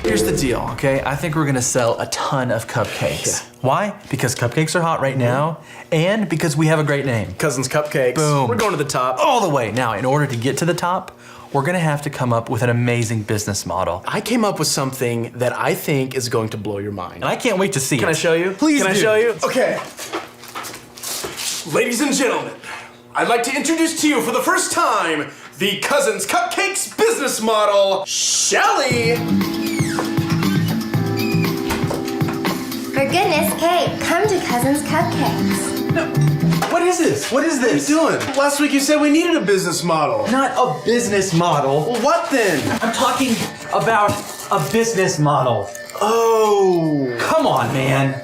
Here's the deal, okay? I think we're gonna sell a ton of cupcakes. Yeah. Why? Because cupcakes are hot right now, and because we have a great name. Cousins Cupcakes. Boom. We're going to the top. All the way. Now, in order to get to the top, we're gonna have to come up with an amazing business model. I came up with something that I think is going to blow your mind. And I can't wait to see it. Can I show you? Please Can do. I show you? Okay. Ladies and gentlemen, I'd like to introduce to you for the first time the Cousins Cupcakes business model, Shelly. For goodness, Kate, come to Cousins Cupcakes. No. What is this? What is What are you this? doing? Last week you said we needed a business model. Not a business model. Well, what then? I'm talking about a business model. Oh. Come on, man.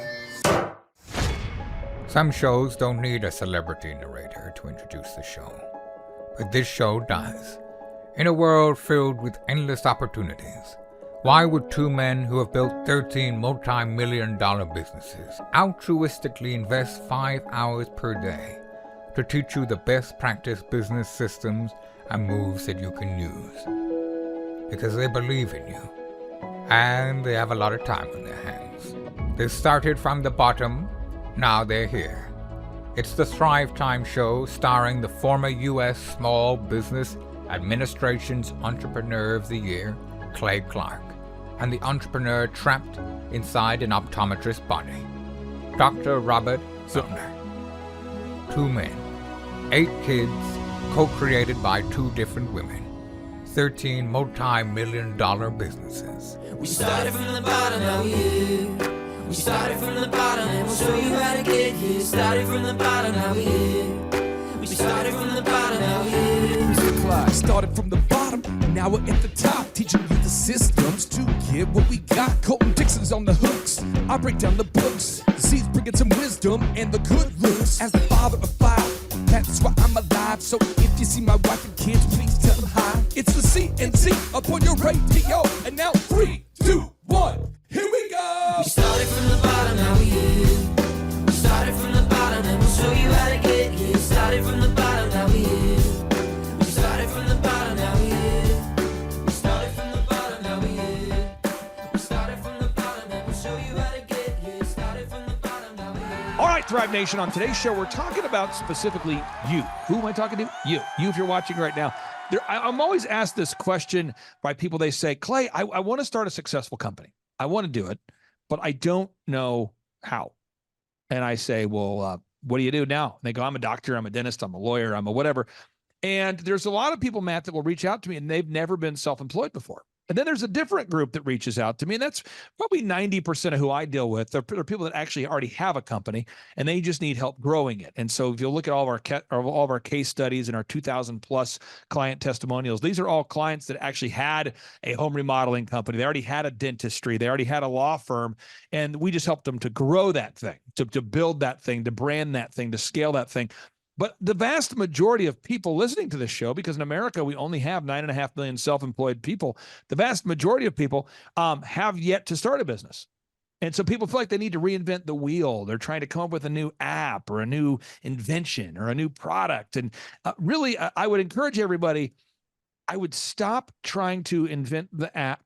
Some shows don't need a celebrity narrator to introduce the show, but this show does. In a world filled with endless opportunities, why would two men who have built 13 multi-million-dollar businesses altruistically invest 5 hours per day to teach you the best practice business systems and moves that you can use? Because they believe in you, and they have a lot of time on their hands. They started from the bottom. Now they're here. It's the Thrive Time Show starring the former U.S. Small Business Administration's Entrepreneur of the Year, Clay Clark, and the entrepreneur trapped inside an optometrist's body, Dr. Robert Zillner. 2 men, 8 kids, co-created by 2 different women, 13 multi-million-dollar businesses. We started from the bottom, now we're here. We started from the bottom and we'll show you how to get here. Started from the bottom, now we're here. We started from the bottom, now we're here. Mr. Clyde started from the bottom, and now we're at the top, teaching you the systems to get what we got. Colton Dixon's on the hooks, I break down the books. Z's bringing some wisdom and the good looks. As the father of 5, that's why I'm alive. So if you see my wife and kids, please tell them hi. It's the CNC up on your radio, and now 3, 2, 1, here we go. We started from the bottom, now we're here. We started from the bottom and we'll show you how to get here. Started from the bottom, now we're here. We started from the bottom, now we're here. We started from the bottom, now we're here. We started from the bottom and we'll show you how to get here. Started from the bottom, now we're here. All right, Thrive Nation, on today's show, we're talking about specifically you. Who am I talking to? You. You, if you're watching right now. I'm always asked this question by people. They say, Clay, I want to start a successful company. I want to do it, but I don't know how. And I say, well, what do you do now? And they go, I'm a doctor, I'm a dentist, I'm a lawyer, I'm a whatever. And there's a lot of people, Matt, that will reach out to me and they've never been self-employed before. And then there's a different group that reaches out to me, and that's probably 90% of who I deal with. They're people that actually already have a company, and they just need help growing it. And so if you look at all of our case studies and our 2,000 plus client testimonials, these are all clients that actually had a home remodeling company. They already had a dentistry. They already had a law firm, and we just helped them to grow that thing, to build that thing, to brand that thing, to scale that thing. But the vast majority of people listening to this show, because in America, we only have 9.5 million self-employed people, the vast majority of people have yet to start a business. And so people feel like they need to reinvent the wheel. They're trying to come up with a new app or a new invention or a new product. And really, I would encourage everybody, I would stop trying to invent the app.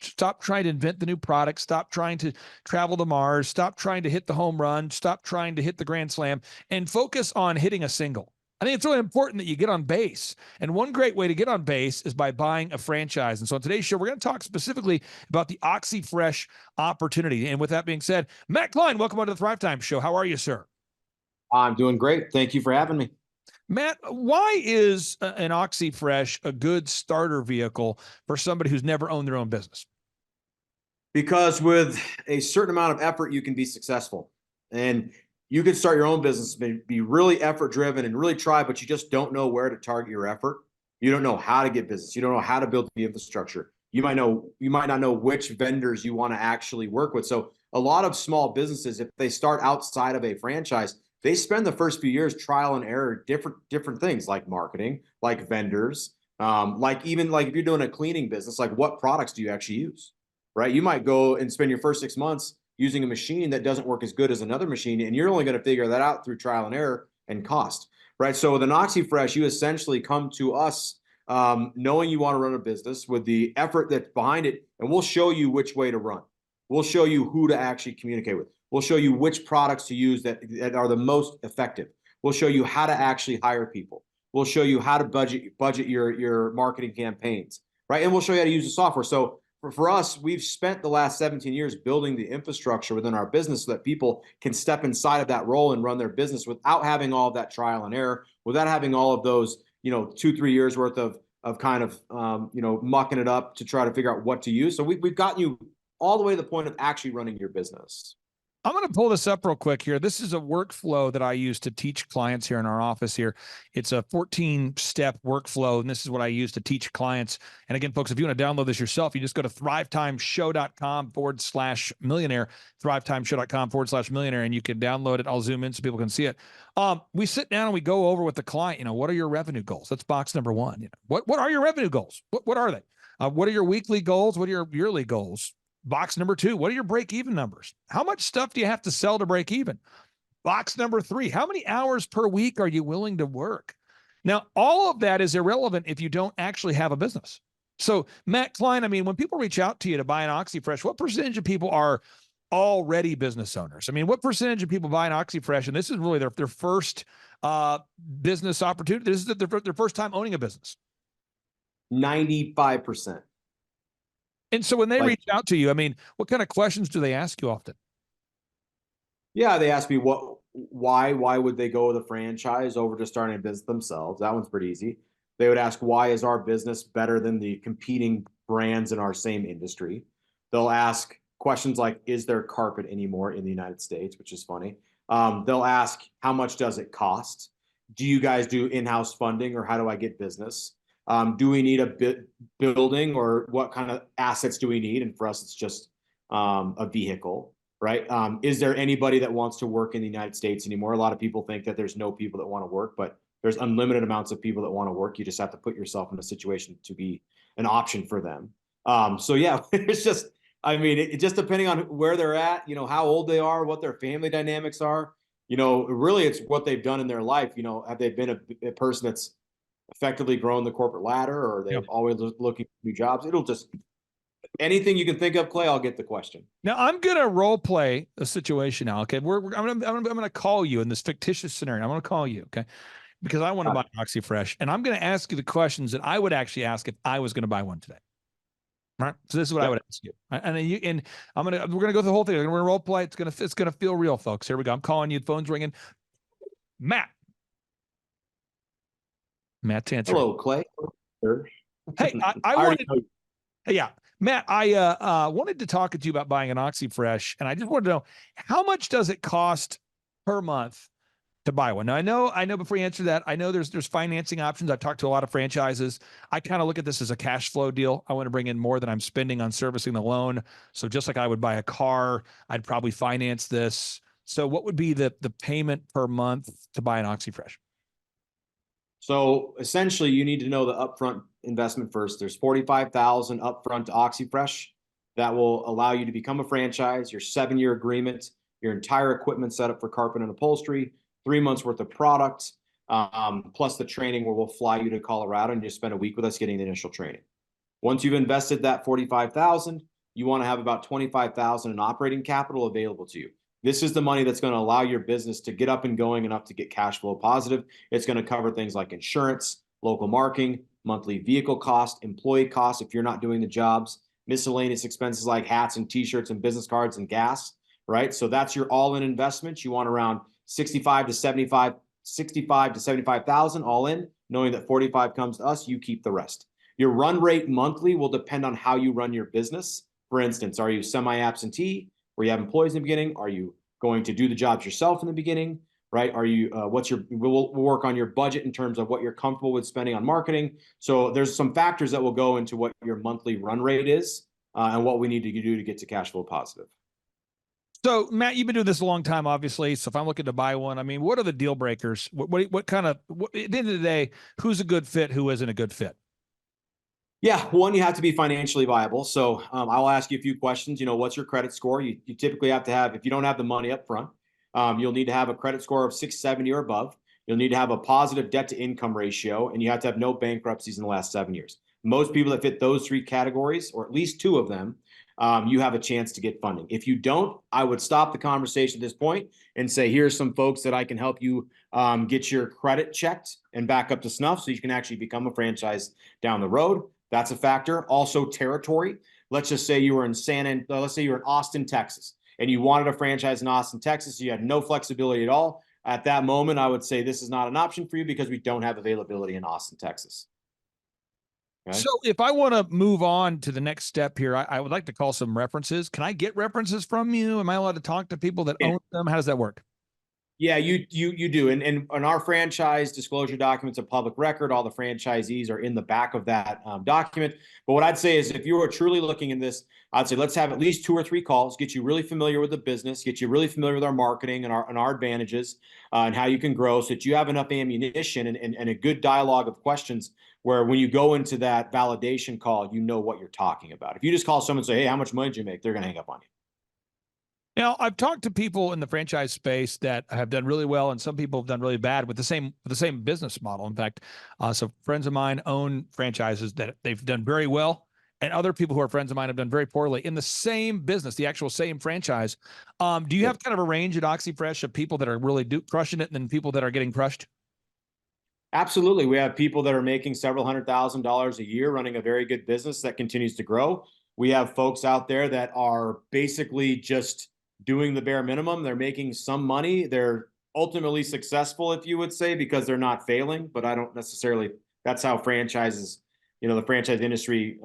Stop trying to invent the new product. Stop trying to travel to Mars. Stop trying to hit the home run. Stop trying to hit the grand slam and focus on hitting a single. I think it's really important that you get on base. And one great way to get on base is by buying a franchise. And so on today's show, we're going to talk specifically about the OxyFresh opportunity. And with that being said, Matt Klein, welcome on to the Thrive Time Show. How are you, sir? I'm doing great. Thank you for having me. Matt, why is an OxyFresh a good starter vehicle for somebody who's never owned their own business? Because with a certain amount of effort, you can be successful. And you can start your own business, be really effort driven and really try, but you just don't know where to target your effort. You don't know how to get business. You don't know how to build the infrastructure. You might not know which vendors you want to actually work with. So a lot of small businesses, if they start outside of a franchise, they spend the first few years trial and error, different things like marketing, like vendors, like if you're doing a cleaning business, like what products do you actually use, right? You might go and spend your first 6 months using a machine that doesn't work as good as another machine, and you're only going to figure that out through trial and error and cost, right? So with an OxyFresh, you essentially come to us knowing you want to run a business with the effort that's behind it, and we'll show you which way to run. We'll show you who to actually communicate with. We'll show you which products to use that are the most effective. We'll show you how to actually hire people. We'll show you how to budget your marketing campaigns, right? And we'll show you how to use the software. So for us, we've spent the last 17 years building the infrastructure within our business so that people can step inside of that role and run their business without having all of that trial and error, without having all of those, 2-3 years worth of kind of mucking it up to try to figure out what to use. So we've gotten you all the way to the point of actually running your business. I'm going to pull this up real quick here. This is a workflow that I use to teach clients here in our office here. It's a 14-step workflow, and this is what I use to teach clients. And again, folks, if you want to download this yourself, you just go to thrivetimeshow.com/millionaire, thrivetimeshow.com/millionaire, and you can download it. I'll zoom in so people can see it. We sit down and we go over with the client, what are your revenue goals? That's box number one. What are your revenue goals? What are they? What are your weekly goals? What are your yearly goals? Box number two, what are your break-even numbers? How much stuff do you have to sell to break even? Box number three, how many hours per week are you willing to work? Now, all of that is irrelevant if you don't actually have a business. So, Matt Klein, when people reach out to you to buy an OxyFresh, what percentage of people are already business owners? What percentage of people buy an OxyFresh, and this is really their first business opportunity? This is their first time owning a business. 95%. And so when they reach out to you, what kind of questions do they ask you often? Yeah, they ask me why would they go with a franchise over just starting a business themselves? That one's pretty easy. They would ask, why is our business better than the competing brands in our same industry? They'll ask questions like, is there carpet anymore in the United States, which is funny. They'll ask, how much does it cost? Do you guys do in-house funding, or how do I get business? Do we need a building, or what kind of assets do we need? And for us, it's just a vehicle, right? Is there anybody that wants to work in the United States anymore? A lot of people think that there's no people that want to work, but there's unlimited amounts of people that want to work. You just have to put yourself in a situation to be an option for them. So yeah, it's just, it just depending on where they're at, how old they are, what their family dynamics are, really it's what they've done in their life. Have they been a person that's effectively grown the corporate ladder, or they're always looking for new jobs? It'll just, anything you can think of, Clay, I'll get the question. Now I'm going to role play a situation now. Okay. I'm going to call you in this fictitious scenario. I'm going to call you. Okay. Because I want to buy OxyFresh, and I'm going to ask you the questions that I would actually ask if I was going to buy one today. Right. So this is what I would ask you. Right? And we're going to go through the whole thing. We're going to role play. It's going to feel real, folks. Here we go. I'm calling you. The phone's ringing. Matt's answering. Hello, Clay. Hey, I wanted. Yeah, Matt, I wanted to talk to you about buying an OxyFresh, and I just wanted to know, how much does it cost per month to buy one? Now, I know before you answer that, I know there's financing options. I've talked to a lot of franchises. I kind of look at this as a cash flow deal. I want to bring in more than I'm spending on servicing the loan. So just like I would buy a car, I'd probably finance this. So what would be the payment per month to buy an OxyFresh? So essentially, you need to know the upfront investment first. There's $45,000 upfront to OxyFresh that will allow you to become a franchise, your 7-year agreement, your entire equipment set up for carpet and upholstery, 3 months worth of product, plus the training where we'll fly you to Colorado and you spend a week with us getting the initial training. Once you've invested that $45,000, you want to have about $25,000 in operating capital available to you. This is the money that's going to allow your business to get up and going enough to get cash flow positive. It's going to cover things like insurance, local marketing, monthly vehicle cost, employee costs if you're not doing the jobs, miscellaneous expenses like hats and t-shirts and business cards and gas, right? So that's your all-in investment. You want around 65 to 75,000 all in, knowing that 45 comes to us, you keep the rest. Your run rate monthly will depend on how you run your business. For instance, are you semi-absentee, where you have employees in the beginning? Are you going to do the jobs yourself in the beginning, right? Are you, we'll work on your budget in terms of what you're comfortable with spending on marketing. So there's some factors that will go into what your monthly run rate is and what we need to do to get to cash flow positive. So Matt, you've been doing this a long time, obviously. So if I'm looking to buy one, what are the deal breakers? What kind of, at the end of the day, who's a good fit? Who isn't a good fit? Yeah, one, you have to be financially viable. So I'll ask you a few questions. What's your credit score? You typically have to have, if you don't have the money up front, you'll need to have a credit score of 670 or above. You'll need to have a positive debt to income ratio, and you have to have no bankruptcies in the last 7 years. Most people that fit those 3 categories, or at least 2 of them, you have a chance to get funding. If you don't, I would stop the conversation at this point and say, here's some folks that I can help you get your credit checked and back up to snuff so you can actually become a franchise down the road. That's a factor. Also, territory. Let's just say you were in let's say you were in Austin, Texas, and you wanted a franchise in Austin, Texas. You had no flexibility at all. At that moment, I would say this is not an option for you because we don't have availability in Austin, Texas. Okay. So if I want to move on to the next step here, I would like to call some references. Can I get references from you? Am I allowed to talk to people that own them? How does that work? Yeah, you do. And our franchise disclosure documents are public record. All the franchisees are in the back of that document. But what I'd say is if you are truly looking in this, I'd say let's have at least 2 or 3 calls, get you really familiar with the business, get you really familiar with our marketing and our advantages and how you can grow so that you have enough ammunition and a good dialogue of questions where when you go into that validation call, you know what you're talking about. If you just call someone and say, hey, how much money did you make? They're going to hang up on you. Now, I've talked to people in the franchise space that have done really well, and some people have done really bad with the same business model. In fact, so friends of mine own franchises that they've done very well, and other people who are friends of mine have done very poorly in the same business, the actual same franchise. Do you have kind of a range at OxyFresh of people that are really crushing it, and then people that are getting crushed? Absolutely. We have people that are making several $100,000 a year running a very good business that continues to grow. We have folks out there that are basically just doing the bare minimum. They're making some money. They're ultimately successful, if you would say, because they're not failing. But I don't necessarily, that's how franchises, the franchise industry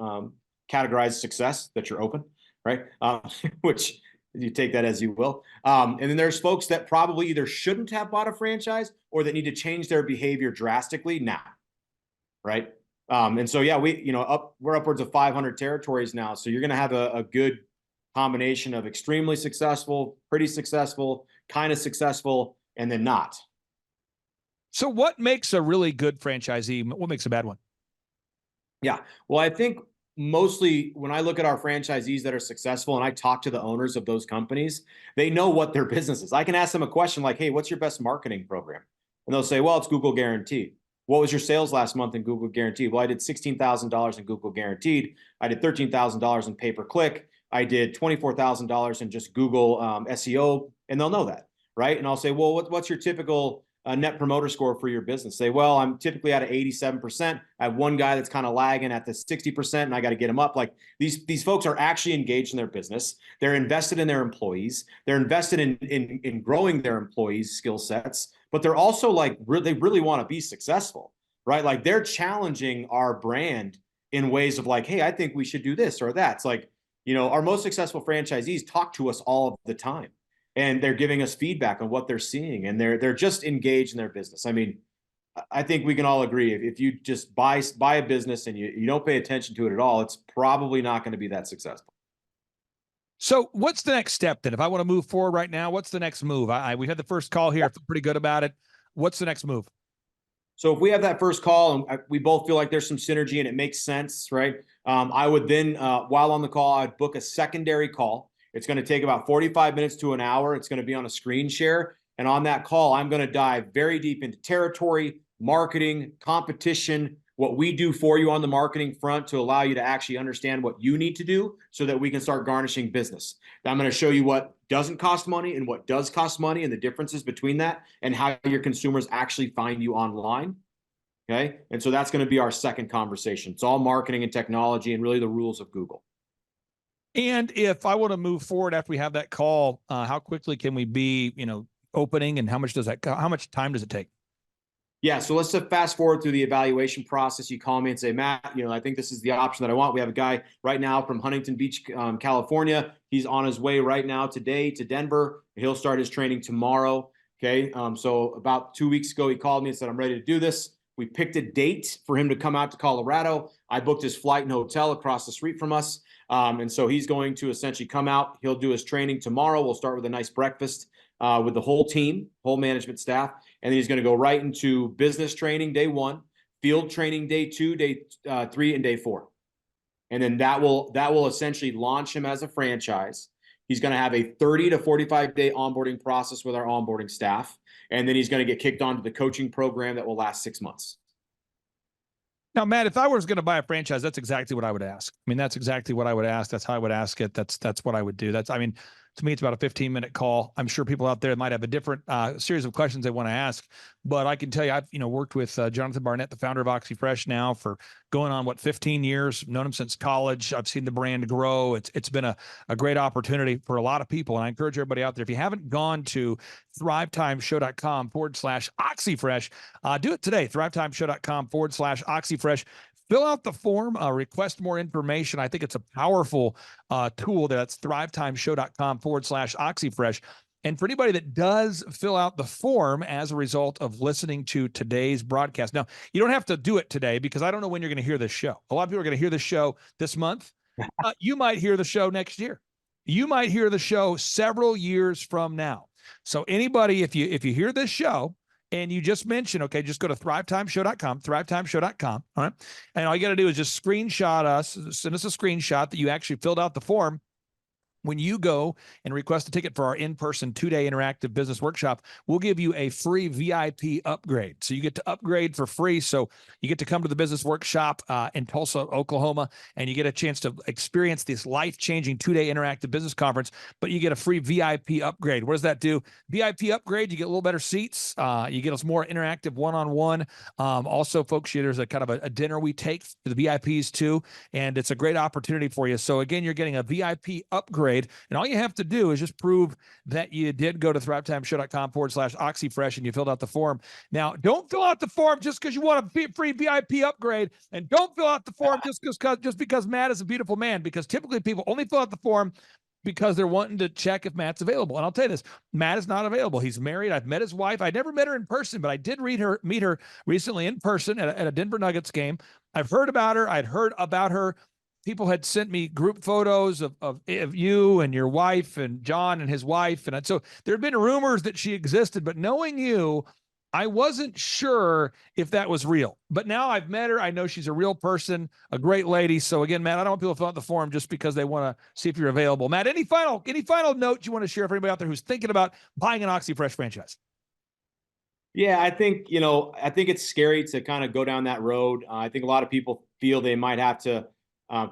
categorizes success, that you're open, right? Which you take that as you will. And then there's folks that probably either shouldn't have bought a franchise or that need to change their behavior drastically now, right? And so, yeah, we're upwards of 500 territories now. So you're going to have a good combination of extremely successful, pretty successful, kind of successful, and then not. So what makes a really good franchisee? What makes a bad one? Yeah. Well, I think mostly when I look at our franchisees that are successful and I talk to the owners of those companies, they know what their business is. I can ask them a question like, hey, what's your best marketing program? And they'll say, well, it's Google Guaranteed. What was your sales last month in Google Guaranteed? Well, I did $16,000 in Google Guaranteed. I did $13,000 in pay-per-click. I did $24,000 in just Google SEO, and they'll know that, right? And I'll say, well, what's your typical net promoter score for your business? Say, well, I'm typically at 87%. I have one guy that's kind of lagging at the 60%, and I got to get him up. Like these folks are actually engaged in their business. They're invested in their employees. They're invested in growing their employees' skill sets, but they're also like they really want to be successful, right? Like they're challenging our brand in ways of like, hey, I think we should do this or that. It's like, our most successful franchisees talk to us all of the time, and they're giving us feedback on what they're seeing, and they're just engaged in their business. I mean, I think we can all agree if you just buy a business and you don't pay attention to it at all, it's probably not going to be that successful. So what's the next step then? If I want to move forward right now, what's the next move? We had the first call here. I feel pretty good about it. What's the next move? So if we have that first call and we both feel like there's some synergy and it makes sense, right? I would then, while on the call, I'd book a secondary call. It's going to take about 45 minutes to an hour. It's going to be on a screen share. And on that call, I'm going to dive very deep into territory, marketing, competition, what we do for you on the marketing front to allow you to actually understand what you need to do so that we can start garnishing business. Now, I'm going to show you what doesn't cost money and what does cost money and the differences between that and how your consumers actually find you online. Okay. And so that's going to be our second conversation. It's all marketing and technology and really the rules of Google. And if I want to move forward after we have that call, how quickly can we be, opening, and how much time does it take? Yeah, so let's fast forward through the evaluation process. You call me and say, Matt, I think this is the option that I want. We have a guy right now from Huntington Beach, California. He's on his way right now today to Denver. He'll start his training tomorrow. Okay, so about 2 weeks ago, he called me and said, I'm ready to do this. We picked a date for him to come out to Colorado. I booked his flight and hotel across the street from us. And so he's going to essentially come out. He'll do his training tomorrow. We'll start with a nice breakfast with the whole team, whole management staff. And then he's going to go right into business training day 1, field training day 2, day 3, and day 4. And then that will essentially launch him as a franchise. He's going to have a 30 to 45 day onboarding process with our onboarding staff. And then he's going to get kicked onto the coaching program that will last 6 months. Now, Matt, if I was going to buy a franchise, that's exactly what I would ask. I mean, that's exactly what I would ask. That's how I would ask it. That's what I would do. To me, it's about a 15-minute call. I'm sure people out there might have a different series of questions they want to ask, but I can tell you, I've worked with Jonathan Barnett, the founder of OxyFresh, now for going on 15 years. Known him since college. I've seen the brand grow. It's been a great opportunity for a lot of people, and I encourage everybody out there, if you haven't gone to thrivetimeshow.com/OxyFresh, do it today. thrivetimeshow.com/OxyFresh. Fill out the form, request more information. I think it's a powerful tool. That's thrivetimeshow.com/OxyFresh. And for anybody that does fill out the form as a result of listening to today's broadcast. Now, you don't have to do it today because I don't know when you're going to hear this show. A lot of people are going to hear this show this month. You might hear the show next year. You might hear the show several years from now. So anybody, if you hear this show, and you just mentioned, okay, just go to thrivetimeshow.com, thrivetimeshow.com. All right. And all you got to do is just screenshot us, send us a screenshot that you actually filled out the form. When you go and request a ticket for our in-person 2-day interactive business workshop, we'll give you a free VIP upgrade. So you get to upgrade for free. So you get to come to the business workshop in Tulsa, Oklahoma, and you get a chance to experience this life-changing 2-day interactive business conference, but you get a free VIP upgrade. What does that do? VIP upgrade, you get a little better seats. You get us more interactive one-on-one. Also, folks, there's a kind of a dinner we take to the VIPs too, and it's a great opportunity for you. So again, you're getting a VIP upgrade. And all you have to do is just prove that you did go to thrivetimeshow.com/OxyFresh and you filled out the form. Now, don't fill out the form just because you want a free VIP upgrade, and don't fill out the form just because Matt is a beautiful man, because typically people only fill out the form because they're wanting to check if Matt's available. And I'll tell you this, Matt is not available. He's married. I've met his wife. I never met her in person, but I did meet her recently in person at a Denver Nuggets game. I've heard about her. I'd heard about her. People had sent me group photos of you and your wife and John and his wife. And so there have been rumors that she existed, but knowing you, I wasn't sure if that was real. But now I've met her. I know she's a real person, a great lady. So again, Matt, I don't want people to fill out the form just because they want to see if you're available. Matt, any final note you want to share for anybody out there who's thinking about buying an OxyFresh franchise? Yeah, I think it's scary to kind of go down that road. I think a lot of people feel they might have to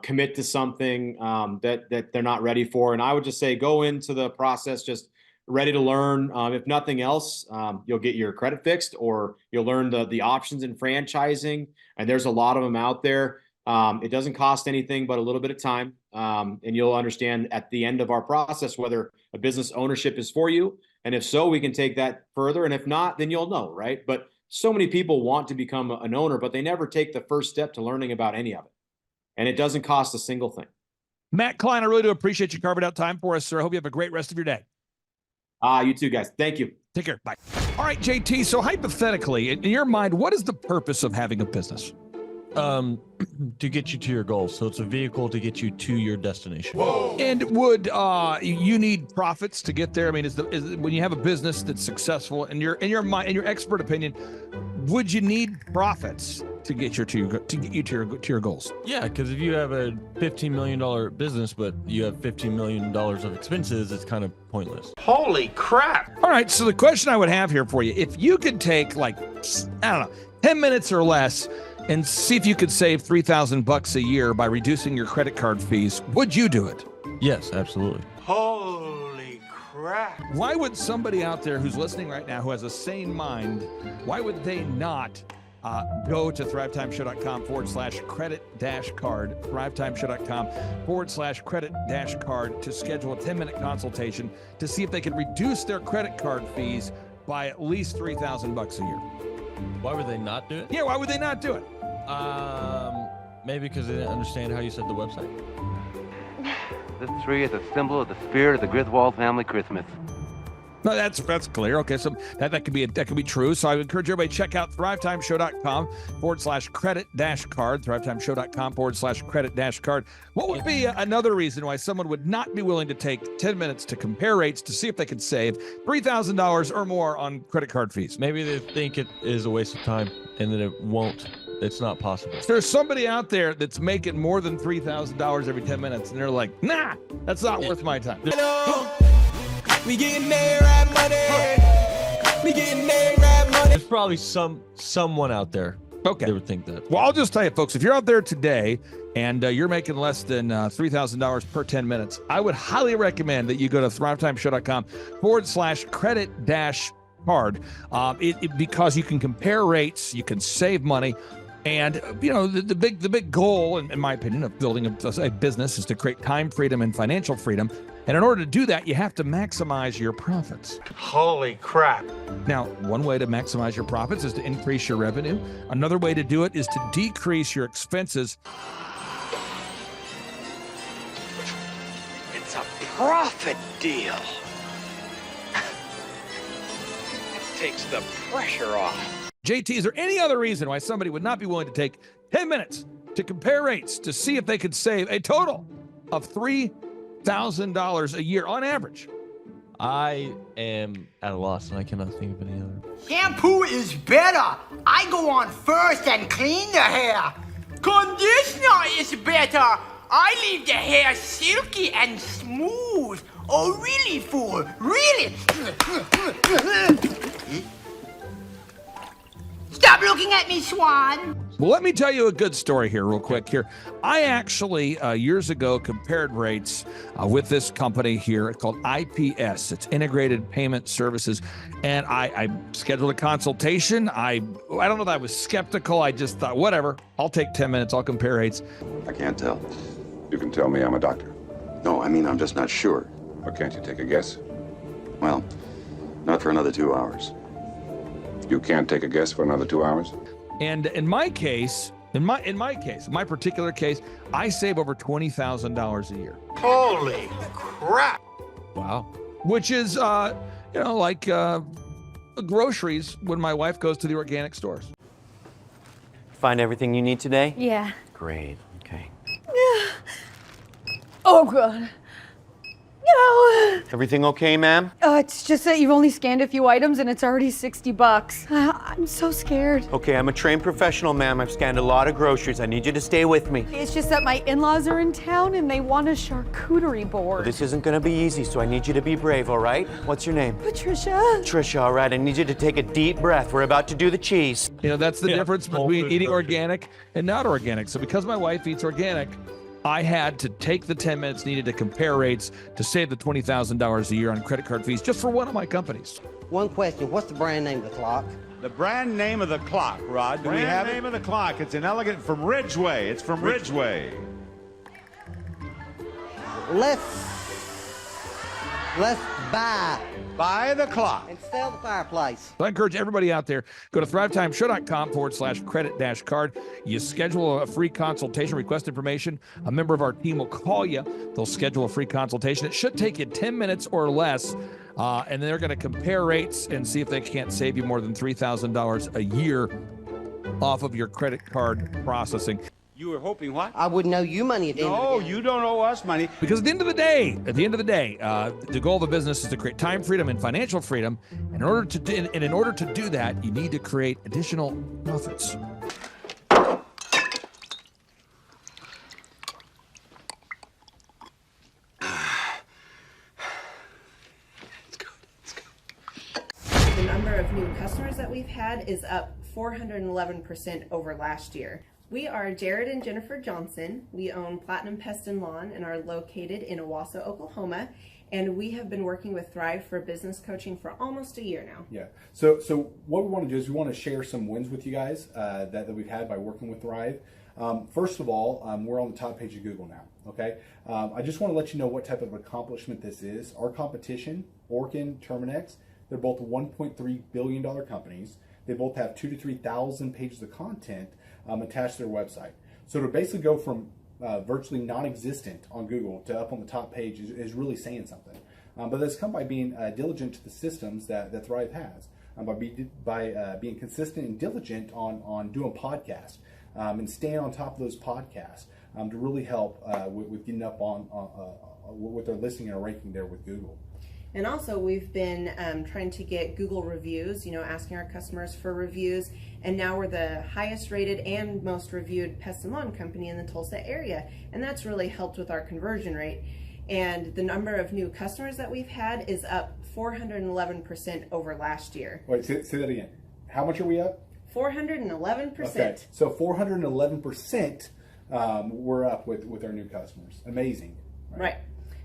commit to something that they're not ready for. And I would just say, go into the process just ready to learn. If nothing else, you'll get your credit fixed, or you'll learn the options in franchising. And there's a lot of them out there. It doesn't cost anything but a little bit of time. And you'll understand at the end of our process whether a business ownership is for you. And if so, we can take that further. And if not, then you'll know, right? But so many people want to become an owner, but they never take the first step to learning about any of it. And it doesn't cost a single thing. Matt Klein, I really do appreciate you carving out time for us, sir. I hope you have a great rest of your day. You too, guys. Thank you. Take care. Bye. All right, JT. So hypothetically, in your mind, what is the purpose of having a business? To get you to your goals. So it's a vehicle to get you to your destination. Whoa. And would you need profits to get there? I mean, is when you have a business that's successful, in your mind, in your expert opinion, would you need profits to get you to your goals? Yeah, because if you have a $15 million business, but you have $15 million of expenses, it's kind of pointless. Holy crap. All right, so the question I would have here for you, if you could take 10 minutes or less and see if you could save $3,000 a year by reducing your credit card fees, would you do it? Yes, absolutely. Holy crap. Why would somebody out there who's listening right now who has a sane mind, why would they not go to thrivetimeshow.com/credit-card, thrivetimeshow.com/credit-card to schedule a 10-minute consultation to see if they can reduce their credit card fees by at least $3,000 a year. Why would they not do it? Yeah, why would they not do it? Maybe because they didn't understand how you said the website. This tree is a symbol of the spirit of the Griswold family Christmas. No, that's clear. Okay, so that could be true. So I would encourage everybody to check out thrivetimeshow.com/credit-card, thrivetimeshow.com/credit-card. What would be another reason why someone would not be willing to take 10 minutes to compare rates to see if they could save $3,000 or more on credit card fees? Maybe they think it is a waste of time and that it won't It's not possible. There's somebody out there that's making more than $3,000 every 10 minutes, and they're like, nah, that's not worth my time. We getting there, right money. We getting there, right money. There's probably someone out there. Okay. They would think that. Well, I'll just tell you, folks, if you're out there today and you're making less than $3,000 per 10 minutes, I would highly recommend that you go to thrivetimeshow.com/credit-card because you can compare rates, you can save money. And, you know, the big goal, in my opinion, of building a business is to create time freedom and financial freedom. And in order to do that, you have to maximize your profits. Holy crap. Now, one way to maximize your profits is to increase your revenue. Another way to do it is to decrease your expenses. It's a profit deal. It takes the pressure off. JT, is there any other reason why somebody would not be willing to take 10 minutes to compare rates to see if they could save a total of $3,000 a year on average? I am at a loss, and I cannot think of any other. Shampoo is better. I go on first and clean the hair. Conditioner is better. I leave the hair silky and smooth. Oh, really, fool? Really? Stop looking at me, Swan. Well, let me tell you a good story here real quick here. I actually, years ago, compared rates with this company here called IPS. It's Integrated Payment Services. And I scheduled a consultation. I don't know that I was skeptical. I just thought, whatever, I'll take 10 minutes. I'll compare rates. I can't tell. You can tell me I'm a doctor. No, I mean, I'm just not sure. Or can't you take a guess? Well, not for another 2 hours. You can't take a guess for another 2 hours? And in my case, in my particular case, I save over $20,000 a year. Holy crap. Wow. Which is, like groceries when my wife goes to the organic stores. Find everything you need today? Yeah. Great. Okay. Oh, God. No. Everything okay, ma'am? It's just that you've only scanned a few items and it's already $60. I'm so scared. Okay, I'm a trained professional, ma'am. I've scanned a lot of groceries. I need you to stay with me. It's just that my in-laws are in town and they want a charcuterie board. Well, this isn't gonna be easy, so I need you to be brave, all right? What's your name? Patricia. Trisha, all right. I need you to take a deep breath. We're about to do the cheese. You know, that's the difference between eating organic and not organic. So because my wife eats organic, I had to take the 10 minutes needed to compare rates to save the $20,000 a year on credit card fees just for one of my companies. One question, what's the brand name of the clock? The brand name of the clock, Rod, do we have it? Brand name of the clock, it's an elegant from Ridgeway. It's from Ridgeway. Let's buy the clock and sell the fireplace. So I encourage everybody out there, go to thrivetimeshow.com/credit-card. You schedule a free consultation, request information. A member of our team will call you. They'll schedule a free consultation. It should take you 10 minutes or less. And they're going to compare rates and see if they can't save you more than $3,000 a year off of your credit card processing. You were hoping what? I wouldn't owe you money at the end of the day. No, you don't owe us money. Because at the end of the day, the goal of the business is to create time freedom and financial freedom. And in order to do that, you need to create additional profits. The number of new customers that we've had is up 411% over last year. We are Jared and Jennifer Johnson. We own Platinum Pest and Lawn and are located in Owasso, Oklahoma. And we have been working with Thrive for business coaching for almost a year now. Yeah. So what we want to do is we want to share some wins with you guys that we've had by working with Thrive. First of all, we're on the top page of Google now. Okay. I just want to let you know what type of accomplishment this is. Our competition, Orkin, Terminex, they're both $1.3 billion companies. They both have 2,000 to 3,000 pages of content attached to their website. So to basically go from virtually non-existent on Google to up on the top page is really saying something. But that's come by being diligent to the systems that Thrive has, by being consistent and diligent on doing podcasts and staying on top of those podcasts to really help with getting up on with their listing and ranking there with Google. And also we've been trying to get Google reviews, asking our customers for reviews. And now we're the highest rated and most reviewed pest and lawn company in the Tulsa area. And that's really helped with our conversion rate. And the number of new customers that we've had is up 411% over last year. Wait, say that again. How much are we up? 411%. Okay, so 411% we're up with our new customers. Amazing. Right.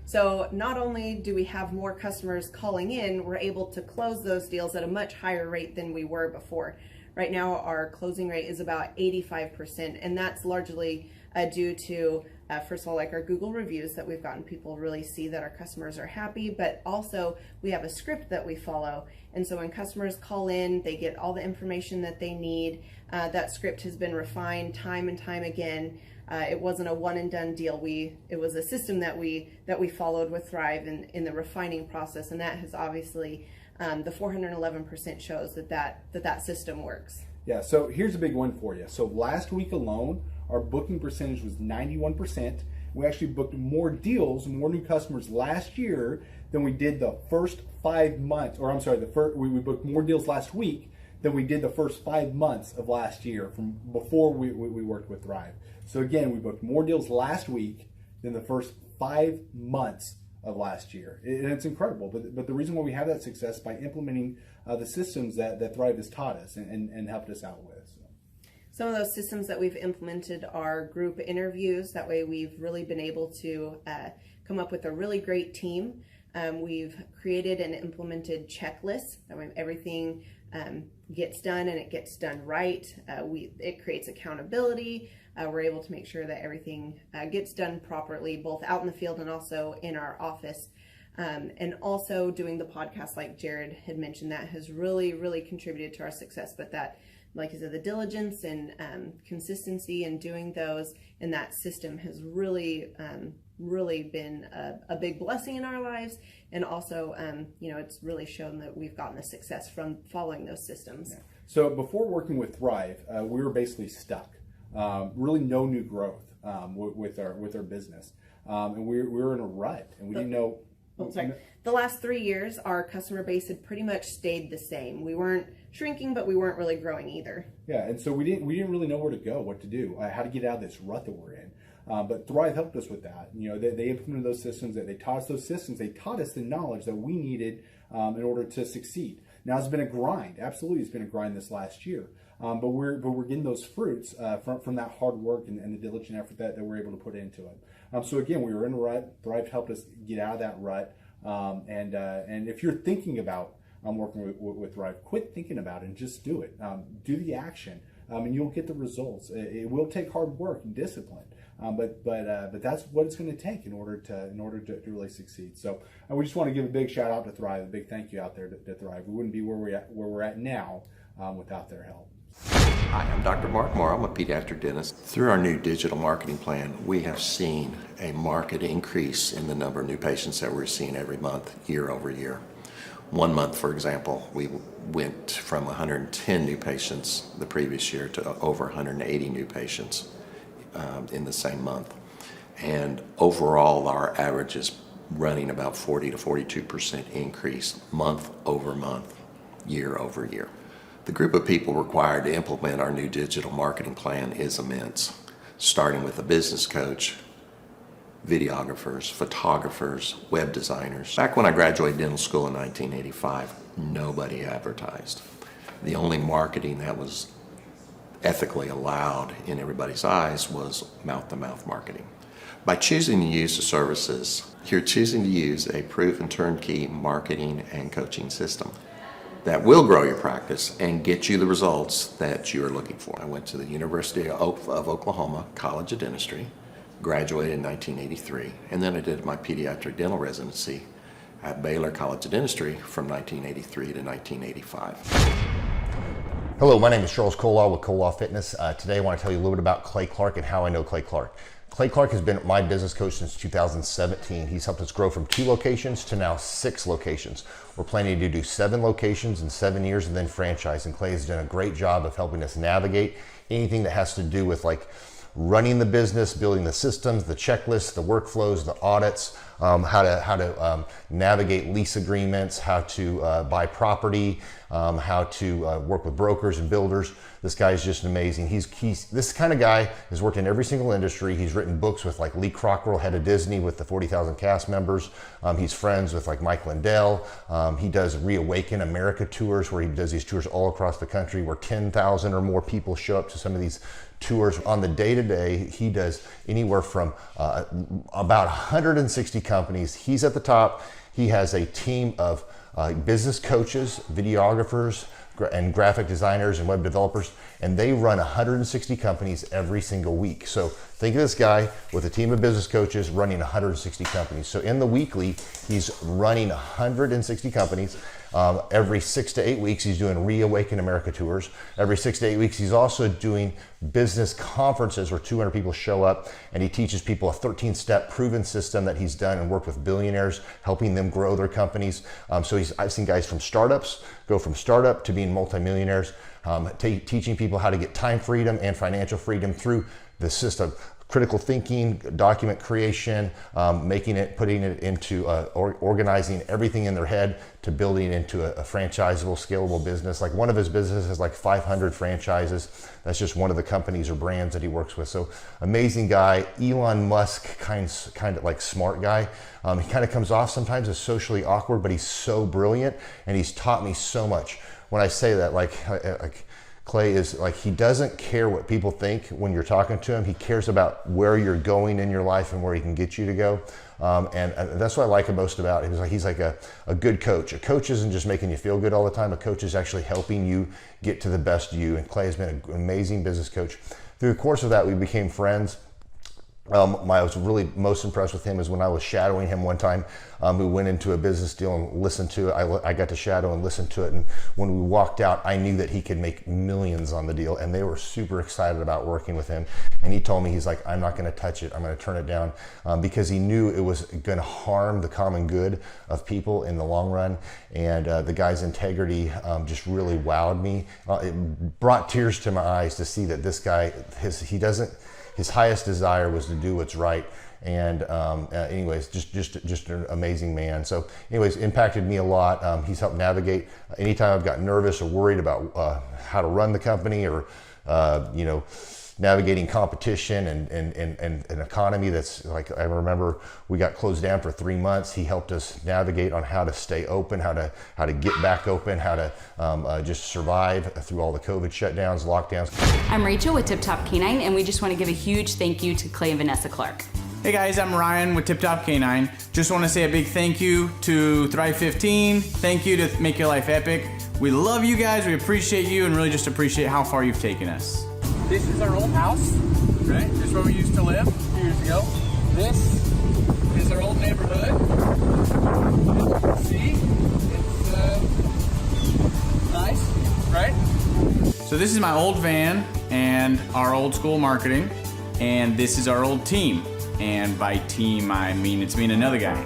So not only do we have more customers calling in, we're able to close those deals at a much higher rate than we were before. Right now, our closing rate is about 85%, and that's largely due to, first of all, like our Google reviews that we've gotten people really see that our customers are happy, but also we have a script that we follow. And so when customers call in, they get all the information that they need. That script has been refined time and time again. It wasn't a one and done deal. It was a system that we followed with Thrive in the refining process, and that has obviously the 411% shows that system works. Yeah, so here's a big one for you. So last week alone, our booking percentage was 91%. We actually booked more deals, more new customers last year than we did the first 5 months, or I'm sorry, we booked more deals last week than we did the first 5 months of last year from before we worked with Thrive. So again, we booked more deals last week than the first 5 months of last year. And it's incredible. But the reason why we have that success by implementing the systems that Thrive has taught us and helped us out with. So. Some of those systems that we've implemented are group interviews. That way we've really been able to come up with a really great team. We've created and implemented checklists. That way everything gets done and it gets done right. It creates accountability. We're able to make sure that everything gets done properly, both out in the field and also in our office. And also doing the podcast, like Jared had mentioned, that has really, really contributed to our success. But that, like I said, the diligence and consistency in doing those and that system has really, really been a big blessing in our lives. And also, it's really shown that we've gotten the success from following those systems. Yeah. So before working with Thrive, we were basically stuck. Really no new growth with our business. And we were in a rut and we didn't know. The last 3 years, our customer base had pretty much stayed the same. We weren't shrinking, but we weren't really growing either. Yeah, and so we didn't really know where to go, what to do, how to get out of this rut that we're in. But Thrive helped us with that. They implemented those systems. They taught us those systems. They taught us the knowledge that we needed in order to succeed. Now it's been a grind. Absolutely, it's been a grind this last year. But we're getting those fruits from that hard work and the diligent effort that we're able to put into it. So again, we were in a rut. Thrive helped us get out of that rut. And if you're thinking about working with Thrive, quit thinking about it and just do it. Do the action, and you'll get the results. It will take hard work and discipline, but that's what it's going to take in order to really succeed. So we just want to give a big shout out to Thrive, a big thank you out there to Thrive. We wouldn't be where we're at now without their help. Hi, I'm Dr. Mark Moore. I'm a pediatric dentist. Through our new digital marketing plan, we have seen a marked increase in the number of new patients that we're seeing every month, year over year. 1 month, for example, we went from 110 new patients the previous year to over 180 new patients in the same month. And overall, our average is running about 40 to 42% increase month over month, year over year. The group of people required to implement our new digital marketing plan is immense, starting with a business coach, videographers, photographers, web designers. Back when I graduated dental school in 1985, nobody advertised. The only marketing that was ethically allowed in everybody's eyes was mouth-to-mouth marketing. By choosing to use the services, you're choosing to use a proven turnkey marketing and coaching system that will grow your practice and get you the results that you're looking for. I went to the University of Oklahoma College of Dentistry, graduated in 1983, and then I did my pediatric dental residency at Baylor College of Dentistry from 1983 to 1985. Hello, my name is Charles Kolaw with Kolaw Fitness. Today I want to tell you a little bit about Clay Clark and how I know Clay Clark. Clay Clark has been my business coach since 2017. He's helped us grow from 2 locations to now 6 locations. We're planning to do 7 locations in 7 years and then franchise. And Clay has done a great job of helping us navigate anything that has to do with like running the business, building the systems, the checklists, the workflows, the audits, how to navigate lease agreements, how to buy property, how to work with brokers and builders. This guy is just amazing. He's this kind of guy has worked in every single industry. He's written books with like Lee Cockrell, head of Disney, with the 40,000 cast members. He's friends with like Mike Lindell. He does Reawaken America tours, where he does these tours all across the country, where 10,000 or more people show up to some of these tours. On the day-to-day, he does anywhere from about 160 companies. He's at the top. He has a team of business coaches, videographers, and graphic designers and web developers, and they run 160 companies every single week. So think of this guy with a team of business coaches running 160 companies. So in the weekly, he's running 160 companies. Every 6 to 8 weeks, he's doing Reawaken America tours. Every 6 to 8 weeks, he's also doing business conferences where 200 people show up, and he teaches people a 13-step proven system that he's done and worked with billionaires, helping them grow their companies. I've seen guys from startups go from startup to being multimillionaires, teaching people how to get time freedom and financial freedom through the system. Critical thinking, document creation, putting it into organizing everything in their head to building it into a franchisable, scalable business. Like one of his businesses has like 500 franchises. That's just one of the companies or brands that he works with. So amazing guy. Elon Musk, kind of like smart guy. He kind of comes off sometimes as socially awkward, but he's so brilliant, and he's taught me so much. When I say that, like Clay is like, he doesn't care what people think when you're talking to him. He cares about where you're going in your life and where he can get you to go. And that's what I like most about him. He's like a good coach. A coach isn't just making you feel good all the time. A coach is actually helping you get to the best you. And Clay has been an amazing business coach. Through the course of that, we became friends. I was really most impressed with him is when I was shadowing him one time. We went into a business deal and listened to it. I got to shadow and listen to it. And when we walked out, I knew that he could make millions on the deal. And they were super excited about working with him. And he told me, he's like, I'm not going to touch it. I'm going to turn it down, because he knew it was going to harm the common good of people in the long run. And the guy's integrity just really wowed me. It brought tears to my eyes to see that this guy, his highest desire was to do what's right. And anyways, just an amazing man. So anyways, impacted me a lot. He's helped navigate anytime I've got nervous or worried about how to run the company, or navigating competition and an economy that's like, I remember we got closed down for 3 months. He helped us navigate on how to stay open, how to get back open, how to just survive through all the COVID shutdowns, lockdowns. I'm Rachel with Tip Top Canine, and we just want to give a huge thank you to Clay and Vanessa Clark. Hey guys, I'm Ryan with Tip Top Canine. Just want to say a big thank you to Thrive 15. Thank you to Make Your Life Epic. We love you guys, we appreciate you, and really just appreciate how far you've taken us. This is our old house, right? This is where we used to live a few years ago. This is our old neighborhood. See, it's nice, right? So this is my old van and our old school marketing, and this is our old team. And by team, I mean it's me and another guy.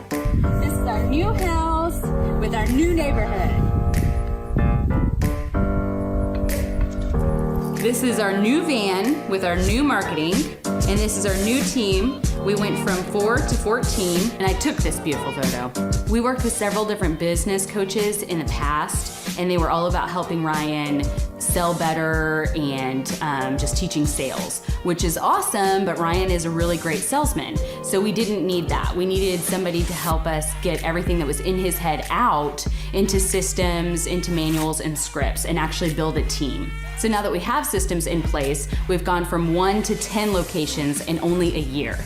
This is our new house with our new neighborhood. This is our new van with our new marketing, and this is our new team. We went from 4 to 14, and I took this beautiful photo. We worked with several different business coaches in the past, and they were all about helping Ryan sell better and just teaching sales, which is awesome, but Ryan is a really great salesman. So we didn't need that. We needed somebody to help us get everything that was in his head out into systems, into manuals and scripts, and actually build a team. So now that we have systems in place, we've gone from 1 to 10 locations in only a year.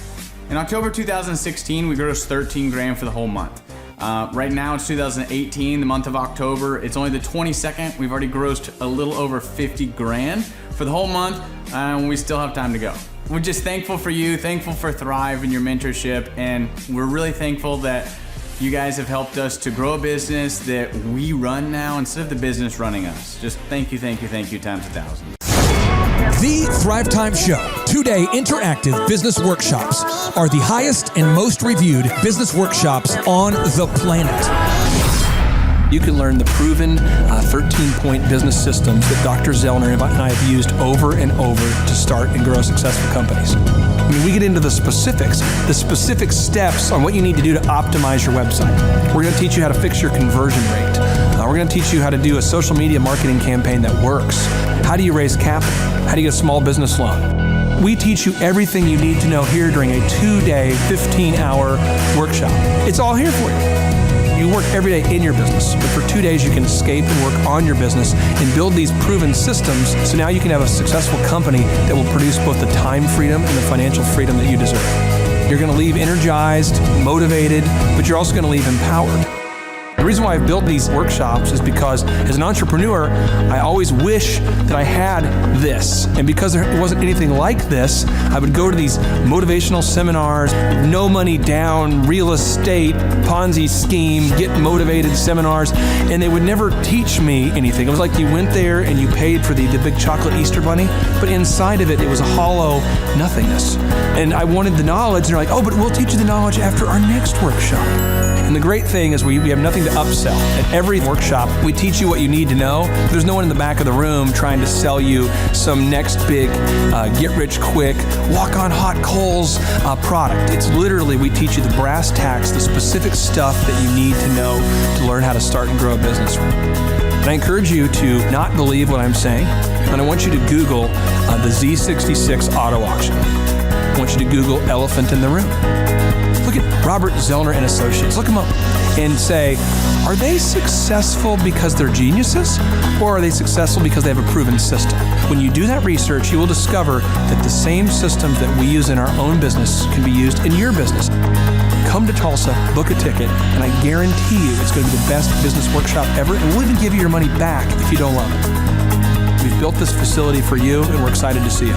In October 2016, we grossed 13 grand for the whole month. Right now it's 2018, the month of October. It's only the 22nd. We've already grossed a little over 50 grand for the whole month, and we still have time to go. We're just thankful for you, thankful for Thrive and your mentorship, and we're really thankful that you guys have helped us to grow a business that we run now instead of the business running us. Just thank you times 1,000. The Thrive Time Show 2-day interactive business workshops are the highest and most reviewed business workshops on the planet. You can learn the proven 13-point business systems that Dr. Zellner and I have used over and over to start and grow successful companies. I mean, we get into the specifics, the specific steps on what you need to do to optimize your website. We're going to teach you how to fix your conversion rate. We're going to teach you how to do a social media marketing campaign that works. How do you raise capital? How do you get a small business loan? We teach you everything you need to know here during a 2-day, 15-hour workshop. It's all here for you. You work every day in your business, but for 2 days you can escape and work on your business and build these proven systems so now you can have a successful company that will produce both the time freedom and the financial freedom that you deserve. You're going to leave energized, motivated, but you're also going to leave empowered. The reason why I've built these workshops is because as an entrepreneur, I always wish that I had this. And because there wasn't anything like this, I would go to these motivational seminars, no money down, real estate, Ponzi scheme, get motivated seminars, and they would never teach me anything. It was like you went there and you paid for the big chocolate Easter bunny, but inside of it, it was a hollow nothingness. And I wanted the knowledge, and they're like, oh, but we'll teach you the knowledge after our next workshop. And the great thing is we have nothing to upsell. At every workshop, we teach you what you need to know. There's no one in the back of the room trying to sell you some next big get-rich-quick, walk-on-hot-coals product. It's literally, we teach you the brass tacks, the specific stuff that you need to know to learn how to start and grow a business. And I encourage you to not believe what I'm saying, and I want you to Google the Z66 auto auction. I want you to Google elephant in the room. Look at Robert Zellner and Associates. Look them up and say, are they successful because they're geniuses, or are they successful because they have a proven system? When you do that research, you will discover that the same systems that we use in our own business can be used in your business. Come to Tulsa, book a ticket, and I guarantee you it's going to be the best business workshop ever, and we'll even give you your money back if you don't love it. We've built this facility for you, and we're excited to see you.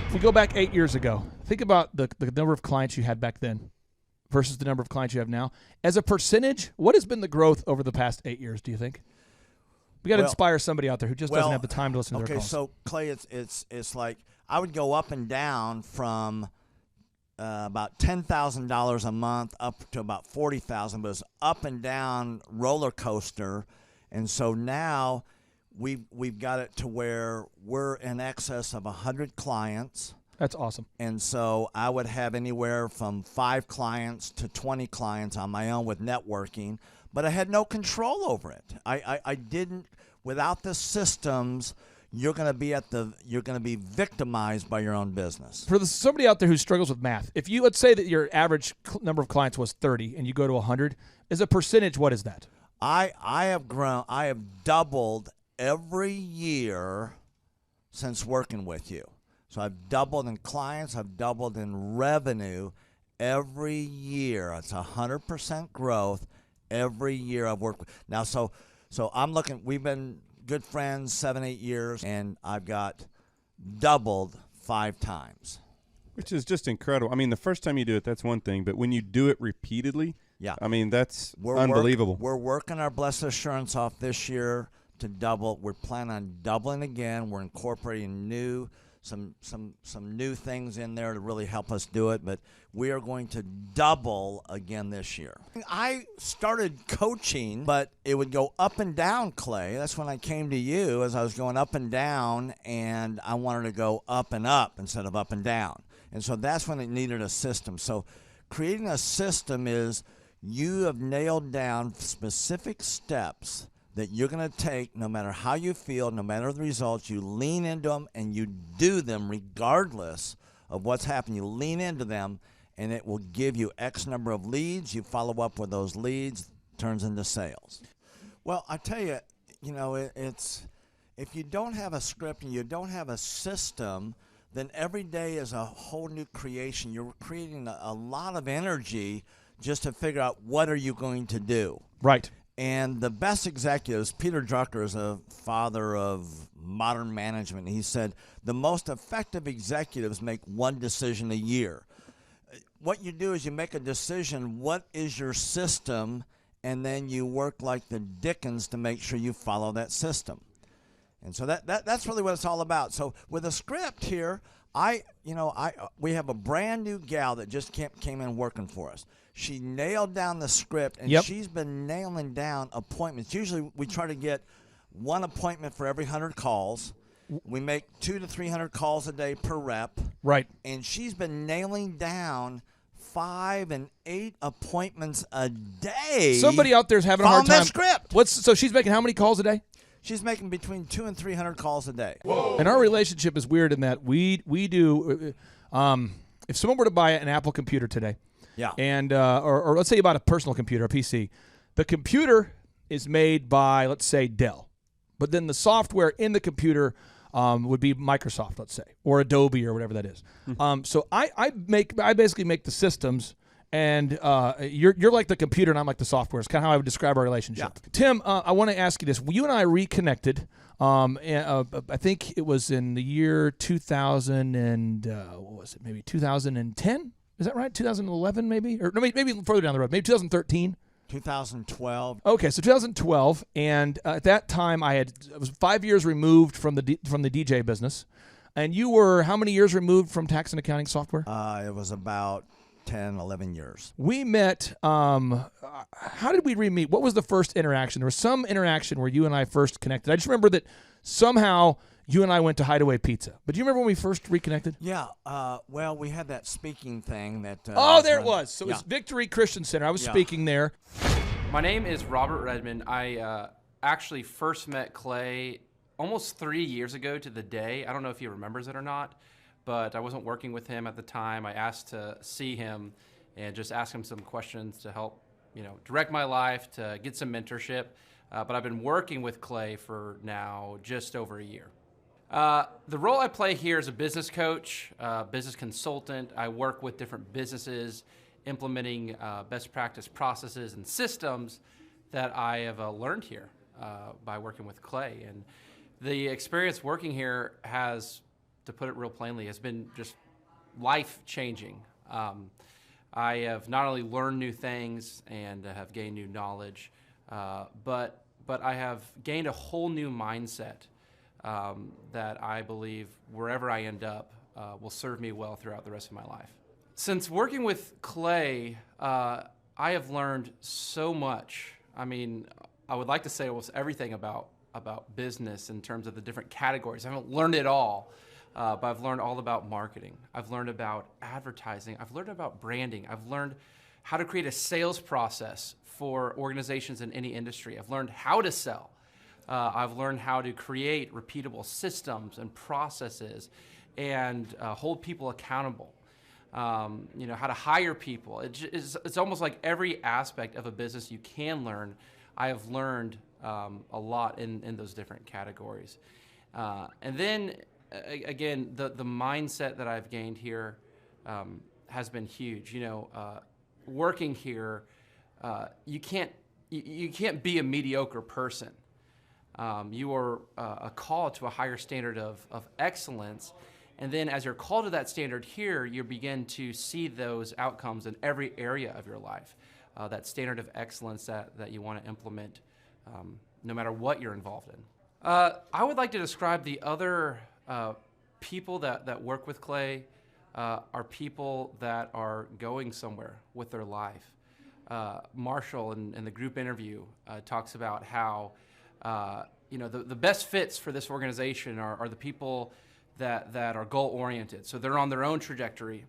If we go back 8 years ago, think about the number of clients you had back then versus the number of clients you have now. As a percentage, what has been the growth over the past 8 years, do you think? We got to inspire somebody out there who just doesn't have the time to listen to their calls. Okay, so Clay, it's like I would go up and down from about $10,000 a month up to about $40,000, but it's up and down roller coaster. And so now we've got it to where we're in excess of 100 clients. That's awesome. And so I would have anywhere from 5 clients to 20 clients on my own with networking, but I had no control over it. I didn't, without the systems, you're going to be victimized by your own business. For somebody out there who struggles with math, if you, let's say that your average number of clients was 30 and you go to 100, as a percentage, what is that? I have doubled every year since working with you. So I've doubled in clients, I've doubled in revenue every year. It's 100% growth every year I've worked with. Now, so I'm looking, we've been good friends 7-8 years, and I've got doubled 5 times. Which is just incredible. I mean, the first time you do it, that's one thing, but when you do it repeatedly, yeah, I mean, that's unbelievable. We're working our Blessed Assurance off this year to double. We're planning on doubling again. We're incorporating some new things in there to really help us do it, but we are going to double again this year. I started coaching, but it would go up and down, Clay. That's when I came to you, as I was going up and down, and I wanted to go up and up instead of up and down. And so that's when it needed a system. So creating a system is you have nailed down specific steps that you're going to take no matter how you feel, no matter the results. You lean into them and you do them regardless of what's happening. You lean into them, and it will give you X number of leads. You follow up with those leads, turns into sales. Well, I tell you, it's if you don't have a script and you don't have a system, then every day is a whole new creation. You're creating a lot of energy just to figure out what are you going to do. Right. And the best executives, Peter Drucker is a father of modern management. He said the most effective executives make one decision a year. What you do is you make a decision, what is your system, and then you work like the Dickens to make sure you follow that system. And so that's really what it's all about. So with a script here, We have a brand new gal that just came in working for us. She nailed down the script, and Yep. she's been nailing down appointments. Usually we try to get one appointment for every 100 calls. We make 200 to 300 calls a day per rep. Right. And she's been nailing down 5 and 8 appointments a day. Somebody out there's having a hard Follow time. that script. So she's making how many calls a day? She's making between 200 and 300 calls a day. And our relationship is weird in that we do. If someone were to buy an Apple computer today, yeah, and or let's say you bought a personal computer, a PC, the computer is made by, let's say, Dell, but then the software in the computer would be Microsoft, let's say, or Adobe or whatever that is. So I basically make the systems. And you're like the computer, and I'm like the software. It's kind of how I would describe our relationship. Yeah. Tim, I want to ask you this. You and I reconnected. I think it was in the year 2000 and what was it? Maybe 2010. Is that right? 2011, maybe, or no, maybe further down the road. Maybe 2013. 2012. Okay, so 2012, and at that time I was 5 years removed from the DJ business, and you were how many years removed from tax and accounting software? It was about 10, 11 years. We met, how did we re-meet? What was the first interaction? There was some interaction where you and I first connected. I just remember that somehow you and I went to Hideaway Pizza. But do you remember when we first reconnected? Yeah, well, we had that speaking thing that... there it was. So it was Victory Christian Center. I was speaking there. My name is Robert Redmond. I actually first met Clay almost 3 years ago to the day. I don't know if he remembers it or not, but I wasn't working with him at the time. I asked to see him and just ask him some questions to help, direct my life, to get some mentorship. But I've been working with Clay for now just over a year. The role I play here is a business coach, business consultant. I work with different businesses, implementing best practice processes and systems that I have learned here by working with Clay. And the experience working here has, to put it real plainly, has been just life-changing. I have not only learned new things and have gained new knowledge, but I have gained a whole new mindset that I believe wherever I end up will serve me well throughout the rest of my life. Since working with Clay, I have learned so much. I mean, I would like to say almost everything about business in terms of the different categories. I haven't learned it all, but I've learned all about marketing. I've learned about advertising. I've learned about branding. I've learned how to create a sales process for organizations in any industry. I've learned how to sell. I've learned how to create repeatable systems and processes and hold people accountable. How to hire people. It's almost like every aspect of a business you can learn. I have learned a lot in those different categories. And then, again, the mindset that I've gained here has been huge. Working here, you can't be a mediocre person. You are a call to a higher standard of excellence. And then as you're called to that standard here, you begin to see those outcomes in every area of your life, that standard of excellence that you want to implement no matter what you're involved in. I would like to describe the other people that work with Clay are people that are going somewhere with their life. Marshall in the group interview talks about how the best fits for this organization are the people that are goal-oriented. So they're on their own trajectory,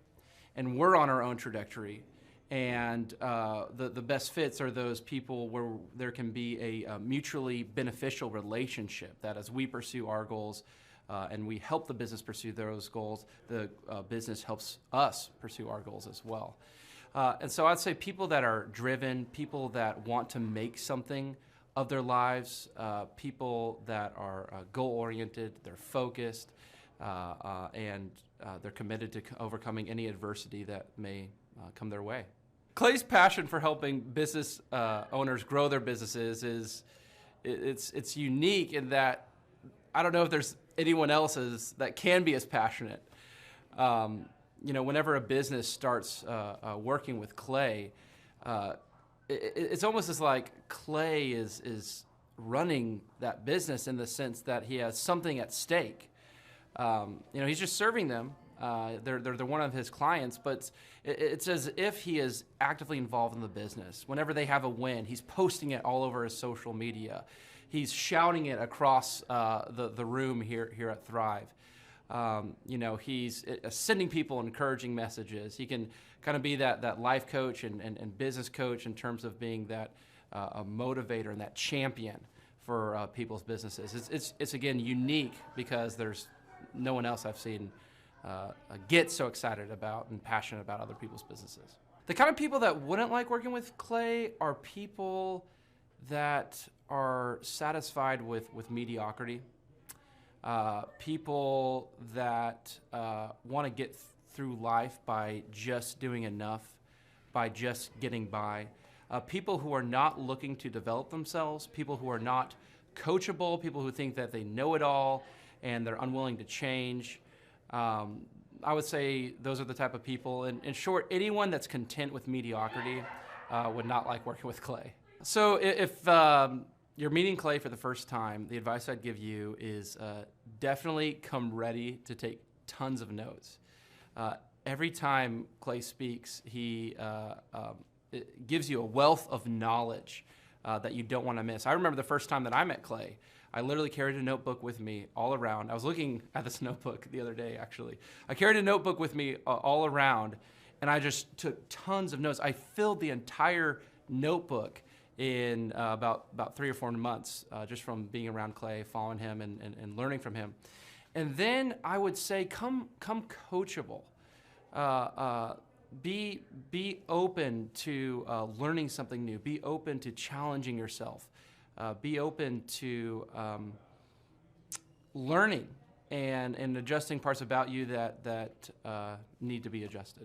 and we're on our own trajectory. And the best fits are those people where there can be a mutually beneficial relationship, that as we pursue our goals and we help the business pursue those goals, the business helps us pursue our goals as well. And so I'd say people that are driven, people that want to make something of their lives, people that are goal-oriented, they're focused, and they're committed to overcoming any adversity that may come their way. Clay's passion for helping business owners grow their businesses it's unique in that I don't know if there's anyone else that can be as passionate. Whenever a business starts working with Clay, it's almost as like Clay is running that business in the sense that he has something at stake. He's just serving them, They're one of his clients, but it's as if he is actively involved in the business. Whenever they have a win, he's posting it all over his social media. He's shouting it across the room here at Thrive. He's sending people encouraging messages. He can kind of be that life coach and business coach in terms of being that a motivator and that champion for people's businesses. It's again unique because there's no one else I've seen get so excited about and passionate about other people's businesses. The kind of people that wouldn't like working with Clay are people that are satisfied with mediocrity. People that want to get through life by just doing enough, by just getting by. People who are not looking to develop themselves, people who are not coachable, people who think that they know it all and they're unwilling to change. I would say those are the type of people. In short, anyone that's content with mediocrity would not like working with Clay. So if you're meeting Clay for the first time, the advice I'd give you is definitely come ready to take tons of notes. Every time Clay speaks, he it gives you a wealth of knowledge that you don't want to miss. I remember the first time that I met Clay, I literally carried a notebook with me all around. I was looking at this notebook the other day, actually. I carried a notebook with me all around, and I just took tons of notes. I filled the entire notebook in about 3 or 4 months, just from being around Clay, following him, and learning from him. And then I would say, come coachable. Be open to learning something new. Be open to challenging yourself. Be open to learning and adjusting parts about you that need to be adjusted.